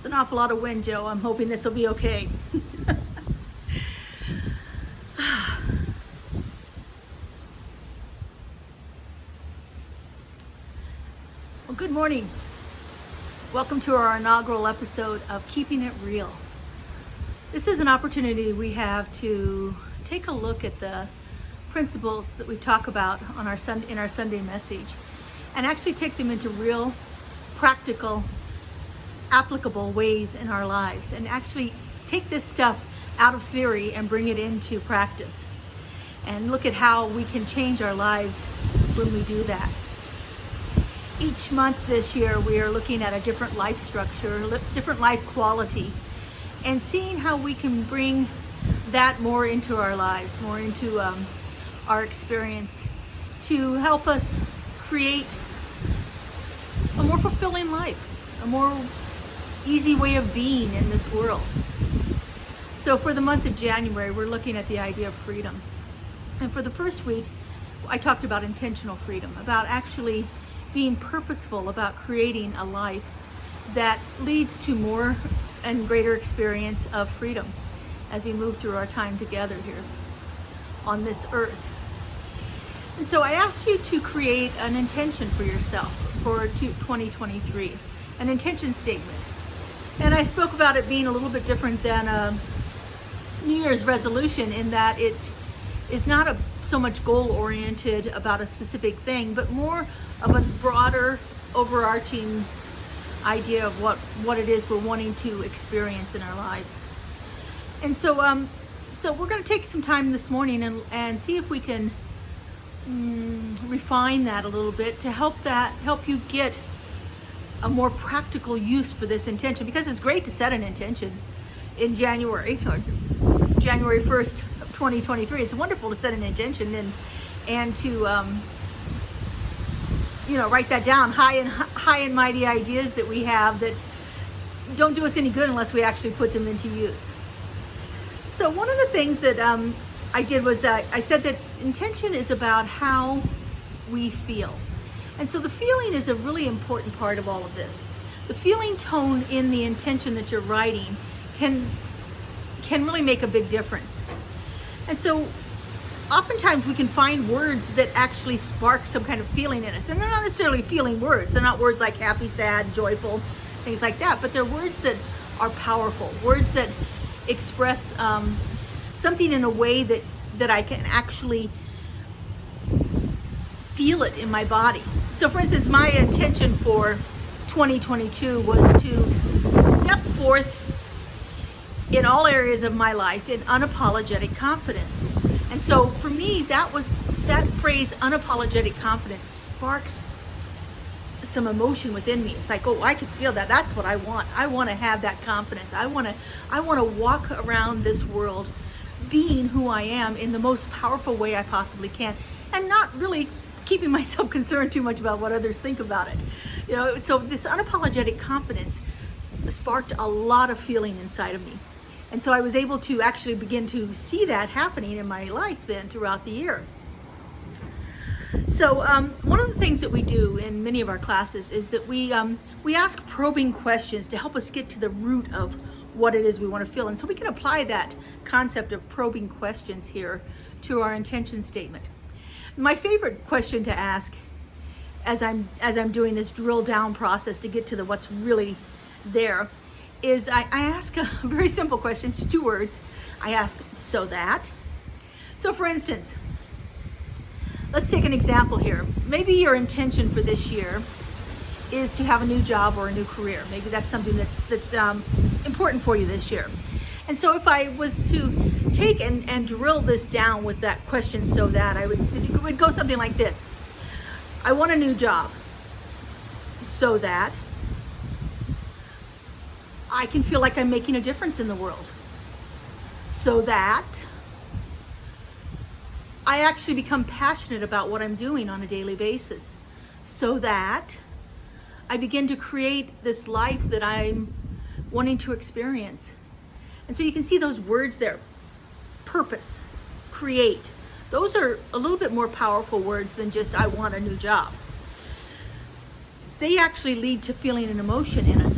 an awful lot of wind, Joe. I'm hoping this will be okay. Well, good morning. Welcome to our inaugural episode of Keeping It Real. This is an opportunity we have to take a look at the principles that we talk about on in our Sunday message and actually take them into real, practical, applicable ways in our lives, and actually take this stuff out of theory and bring it into practice and look at how we can change our lives when we do that. Each month this year we are looking at a different life structure, different life quality, and seeing how we can bring that more into our lives, more into our experience, to help us create a more fulfilling life, a more easy way of being in this world. So for the month of January, we're looking at the idea of freedom. And for the first week, I talked about intentional freedom, about actually being purposeful about creating a life that leads to more and greater experience of freedom as we move through our time together here on this earth. And so I asked you to create an intention for yourself for 2023, an intention statement. And I spoke about it being a little bit different than a New Year's resolution, in that it is not so much goal-oriented about a specific thing, but more of a broader, overarching idea of what it is we're wanting to experience in our lives. And so we're going to take some time this morning and see if we can refine that a little bit to help you get a more practical use for this intention, because it's great to set an intention in January, or January 1st of 2023. It's wonderful to set an intention and to write that down, high and mighty ideas that we have that don't do us any good unless we actually put them into use. So one of the things that I did was I said that intention is about how we feel. And so the feeling is a really important part of all of this. The feeling tone in the intention that you're writing can really make a big difference. And so oftentimes we can find words that actually spark some kind of feeling in us. And they're not necessarily feeling words. They're not words like happy, sad, joyful, things like that. But they're words that are powerful, words that express something in a way that I can actually feel it in my body. So for instance, my intention for 2022 was to step forth in all areas of my life in unapologetic confidence. And so for me, that phrase, unapologetic confidence, sparks some emotion within me. It's like, oh, I can feel that. That's what I want. I want to have that confidence. I want to walk around this world being who I am in the most powerful way I possibly can, and not really keeping myself concerned too much about what others think about it. So this unapologetic confidence sparked a lot of feeling inside of me. And so I was able to actually begin to see that happening in my life then throughout the year. So one of the things that we do in many of our classes is that we ask probing questions to help us get to the root of what it is we want to feel. And so we can apply that concept of probing questions here to our intention statement. My favorite question to ask as I'm doing this drill down process to get to what's really there is I ask a very simple question. It's 2 words. I ask, so that. So for instance, let's take an example here. Maybe your intention for this year is to have a new job or a new career. Maybe that's something that's important for you this year. And so if I was to take and drill this down with that question, so that, it would go something like this. I want a new job so that I can feel like I'm making a difference in the world, so that I actually become passionate about what I'm doing on a daily basis, so that I begin to create this life that I'm wanting to experience. And so you can see those words there: purpose, create. Those are a little bit more powerful words than just I want a new job. They actually lead to feeling an emotion in us.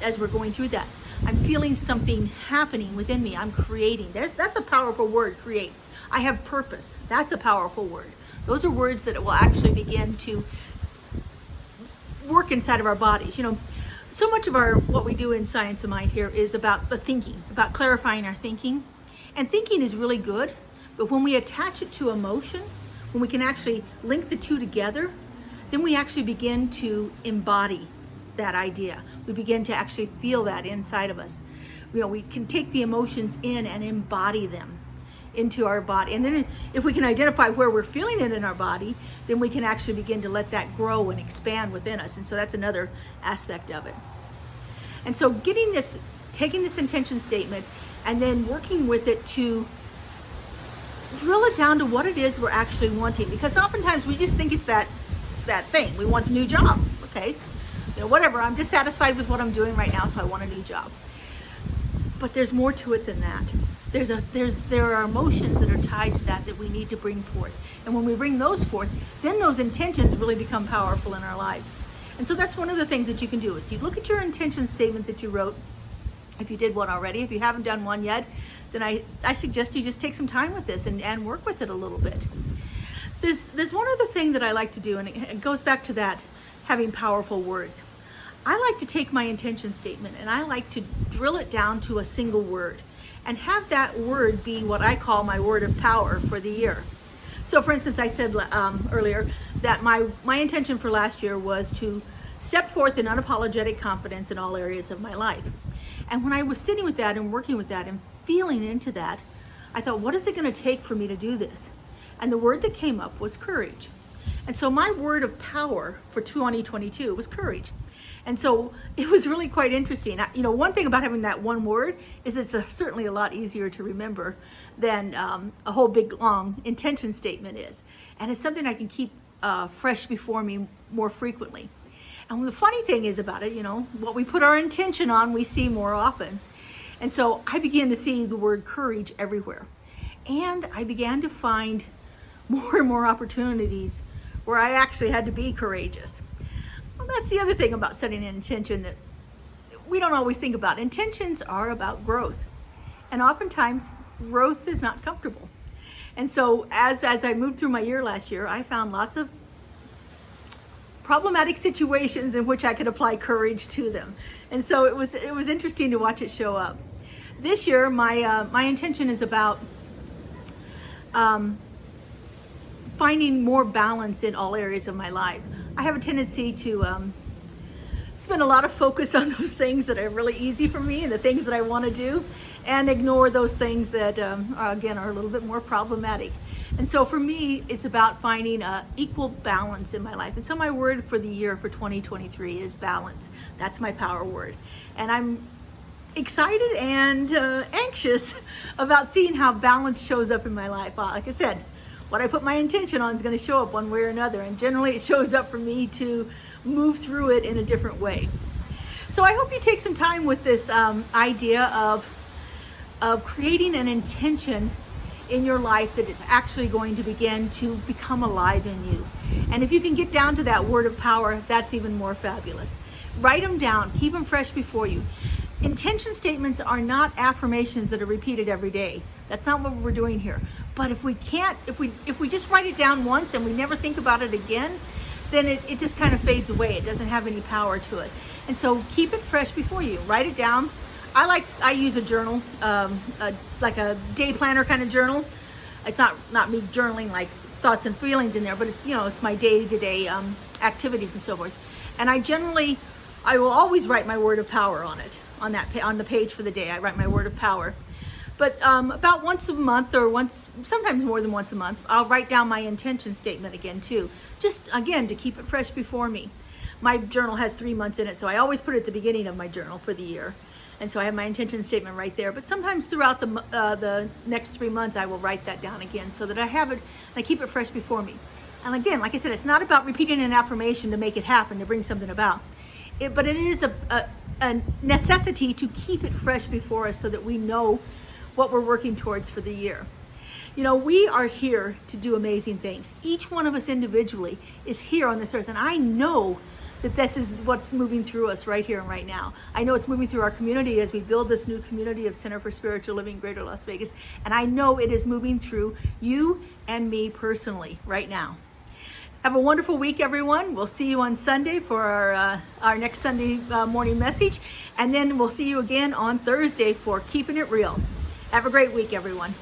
as we're going through that. I'm feeling something happening within me. I'm creating. That's a powerful word, create. I have purpose. That's a powerful word. Those are words that will actually begin to work inside of our bodies. So much of what we do in Science of Mind here is about the thinking, about clarifying our thinking. And thinking is really good, but when we attach it to emotion, when we can actually link the two together, then we actually begin to embody that idea. We begin to actually feel that inside of us. We can take the emotions in and embody them into our body. And then if we can identify where we're feeling it in our body, then we can actually begin to let that grow and expand within us. And so that's another aspect of it. And so taking this intention statement and then working with it to drill it down to what it is we're actually wanting. Because oftentimes we just think it's that thing. We want a new job. Okay, whatever, I'm dissatisfied with what I'm doing right now, so I want a new job. But there's more to it than that. There are emotions that are tied to that we need to bring forth. And when we bring those forth, then those intentions really become powerful in our lives. And so that's one of the things that you can do is you look at your intention statement that you wrote. If you did one already, if you haven't done one yet, then I suggest you just take some time with this and work with it a little bit. There's one other thing that I like to do, and it goes back to that, having powerful words. I like to take my intention statement and I like to drill it down to a single word and have that word be what I call my word of power for the year. So for instance, I said earlier that my intention for last year was to step forth in unapologetic confidence in all areas of my life. And when I was sitting with that and working with that and feeling into that, I thought, what is it going to take for me to do this? And the word that came up was courage. And so my word of power for 2022 was courage. And so it was really quite interesting. One thing about having that one word is it's certainly a lot easier to remember than a whole big long intention statement is. And it's something I can keep fresh before me more frequently. And the funny thing is about it, what we put our intention on, we see more often. And so I began to see the word courage everywhere. And I began to find more and more opportunities where I actually had to be courageous. Well, that's the other thing about setting an intention that we don't always think about. Intentions are about growth. And oftentimes, growth is not comfortable. And so as I moved through my year last year, I found lots of problematic situations in which I could apply courage to them. And so it was interesting to watch it show up. This year, my intention is about finding more balance in all areas of my life. I have a tendency to spend a lot of focus on those things that are really easy for me and the things that I want to do, and ignore those things that, again, are a little bit more problematic. And so for me, it's about finding equal balance in my life. And so my word for the year for 2023 is balance. That's my power word. And I'm excited and anxious about seeing how balance shows up in my life. Like I said, what I put my intention on is going to show up one way or another. And generally it shows up for me to move through it in a different way. So I hope you take some time with this idea of creating an intention in your life that is actually going to begin to become alive in you. And if you can get down to that word of power, that's even more fabulous. Write them down, keep them fresh before you. Intention statements are not affirmations that are repeated every day. That's not what we're doing here. But if we just write it down once and we never think about it again, then it just kind of fades away. It doesn't have any power to it. And so keep it fresh before you. Write it down. I use a journal, like a day planner kind of journal. It's not me journaling like thoughts and feelings in there, but it's my day-to-day activities and so forth. And I will always write my word of power on it, on the page for the day. I write my word of power. But about once a month, or sometimes more than once a month, I'll write down my intention statement again too. Just again to keep it fresh before me. My journal has 3 months in it, so I always put it at the beginning of my journal for the year. And so I have my intention statement right there. But sometimes throughout the next 3 months, I will write that down again so that I have it and I keep it fresh before me. And again, like I said, it's not about repeating an affirmation to make it happen, to bring something about. But it is a necessity to keep it fresh before us so that we know what we're working towards for the year. We are here to do amazing things. Each one of us individually is here on this earth. And I know that this is what's moving through us right here and right now. I know it's moving through our community as we build this new community of Center for Spiritual Living Greater Las Vegas. And I know it is moving through you and me personally right now. Have a wonderful week, everyone. We'll see you on Sunday for our next Sunday morning message. And then we'll see you again on Thursday for Keeping It Real. Have a great week, everyone.